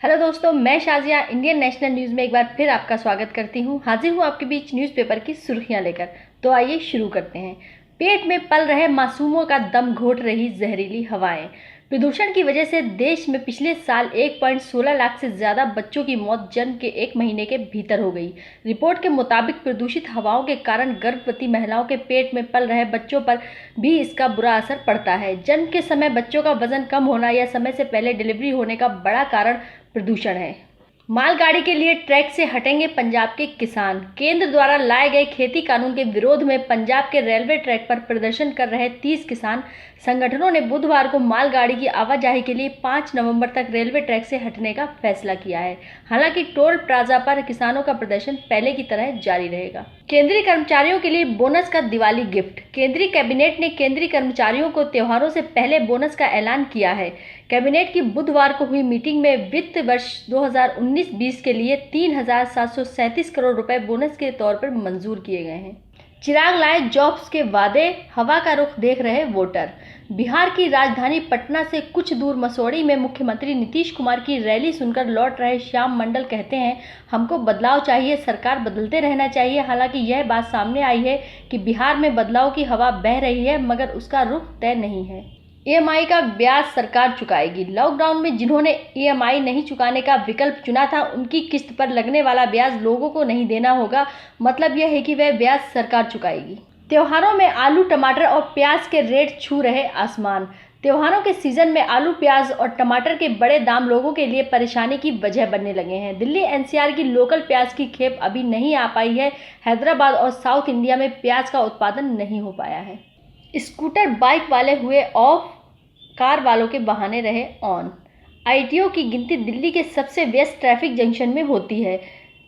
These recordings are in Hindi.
हेलो दोस्तों, मैं शाजिया इंडियन नेशनल न्यूज़ में एक बार फिर आपका स्वागत करती हूँ। हाजिर हूँ आपके बीच न्यूज़पेपर की सुर्खियाँ लेकर। तो आइए शुरू करते हैं। पेट में पल रहे मासूमों का दम घोट रही जहरीली हवाएं। प्रदूषण की वजह से देश में पिछले साल 1.16 लाख से ज़्यादा बच्चों की मौत जन्म के 1 महीने के भीतर हो गई। रिपोर्ट के मुताबिक प्रदूषित हवाओं के कारण गर्भवती महिलाओं के पेट में पल रहे बच्चों पर भी इसका बुरा असर पड़ता है। जन्म के समय बच्चों का वजन कम होना या समय से पहले डिलीवरी होने का बड़ा कारण प्रदूषण है। मालगाड़ी के लिए ट्रैक से हटेंगे पंजाब के किसान। केंद्र द्वारा लाए गए खेती कानून के विरोध में पंजाब के रेलवे ट्रैक पर प्रदर्शन कर रहे 30 किसान संगठनों ने बुधवार को मालगाड़ी की आवाजाही के लिए 5 नवंबर तक रेलवे ट्रैक से हटने का फैसला किया है। हालांकि टोल प्लाजा पर किसानों का प्रदर्शन पहले की तरह जारी रहेगा। केंद्रीय कर्मचारियों के लिए बोनस का दिवाली गिफ्ट। केंद्रीय कैबिनेट ने केंद्रीय कर्मचारियों को त्योहारों से पहले बोनस का ऐलान किया है। कैबिनेट की बुधवार को हुई मीटिंग में वित्त वर्ष 2019-20 के लिए 3,737 करोड़ रुपए बोनस के तौर पर मंजूर किए गए हैं। चिराग लाए जॉब्स के वादे, हवा का रुख देख रहे वोटर। बिहार की राजधानी पटना से कुछ दूर मसौढ़ी में मुख्यमंत्री नीतीश कुमार की रैली सुनकर लौट रहे श्याम मंडल कहते हैं, हमको बदलाव चाहिए, सरकार बदलते रहना चाहिए। हालांकि यह बात सामने आई है कि बिहार में बदलाव की हवा बह रही है, मगर उसका रुख तय नहीं है। ईएमआई का ब्याज सरकार चुकाएगी। लॉकडाउन में जिन्होंने ईएमआई नहीं चुकाने का विकल्प चुना था, उनकी किस्त पर लगने वाला ब्याज लोगों को नहीं देना होगा। मतलब यह है कि वह ब्याज सरकार चुकाएगी। त्योहारों में आलू, टमाटर और प्याज के रेट छू रहे आसमान। त्योहारों के सीजन में आलू, प्याज और टमाटर के बड़े दाम लोगों के लिए परेशानी की वजह बनने लगे हैं। दिल्ली एनसीआर की लोकल प्याज की खेप अभी नहीं आ पाई है। हैदराबाद और साउथ इंडिया में प्याज का उत्पादन नहीं हो पाया है। स्कूटर बाइक वाले हुए ऑफ, कार वालों के बहाने रहे ऑन। आईटीओ की गिनती दिल्ली के सबसे व्यस्त ट्रैफिक जंक्शन में होती है,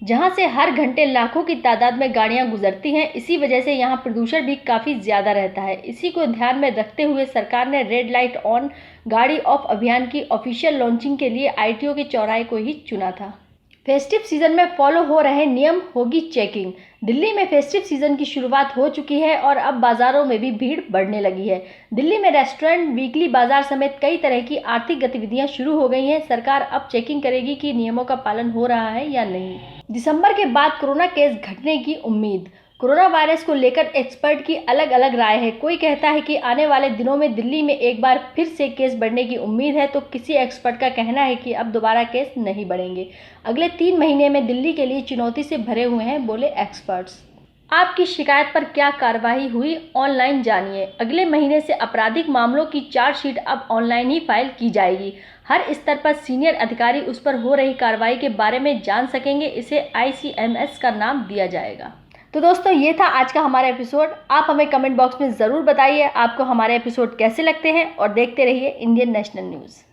जहां से हर घंटे लाखों की तादाद में गाड़ियां गुजरती हैं। इसी वजह से यहां प्रदूषण भी काफ़ी ज़्यादा रहता है। इसी को ध्यान में रखते हुए सरकार ने रेड लाइट ऑन, गाड़ी ऑफ अभियान की ऑफिशियल लॉन्चिंग के लिए आईटीओ के चौराहे को ही चुना था। फेस्टिव सीजन में फॉलो हो रहे नियम, होगी चेकिंग। दिल्ली में फेस्टिव सीजन की शुरुआत हो चुकी है और अब बाजारों में भी भीड़ बढ़ने लगी है। दिल्ली में रेस्टोरेंट, वीकली बाजार समेत कई तरह की आर्थिक गतिविधियां शुरू हो गई हैं। सरकार अब चेकिंग करेगी कि नियमों का पालन हो रहा है या नहीं। दिसंबर के बाद कोरोना केस घटने की उम्मीद। कोरोना वायरस को लेकर एक्सपर्ट की अलग अलग राय है। कोई कहता है कि आने वाले दिनों में दिल्ली में एक बार फिर से केस बढ़ने की उम्मीद है, तो किसी एक्सपर्ट का कहना है कि अब दोबारा केस नहीं बढ़ेंगे। अगले 3 महीने में दिल्ली के लिए चुनौती से भरे हुए हैं, बोले एक्सपर्ट्स। आपकी शिकायत पर क्या कार्रवाई हुई, ऑनलाइन जानिए। अगले महीने से आपराधिक मामलों की चार्जशीट अब ऑनलाइन ही फाइल की जाएगी। हर स्तर पर सीनियर अधिकारी उस पर हो रही कार्रवाई के बारे में जान सकेंगे। इसे ICMS का नाम दिया जाएगा। तो दोस्तों, ये था आज का हमारा एपिसोड। आप हमें कमेंट बॉक्स में ज़रूर बताइए आपको हमारे एपिसोड कैसे लगते हैं और देखते रहिए इंडियन नेशनल न्यूज़।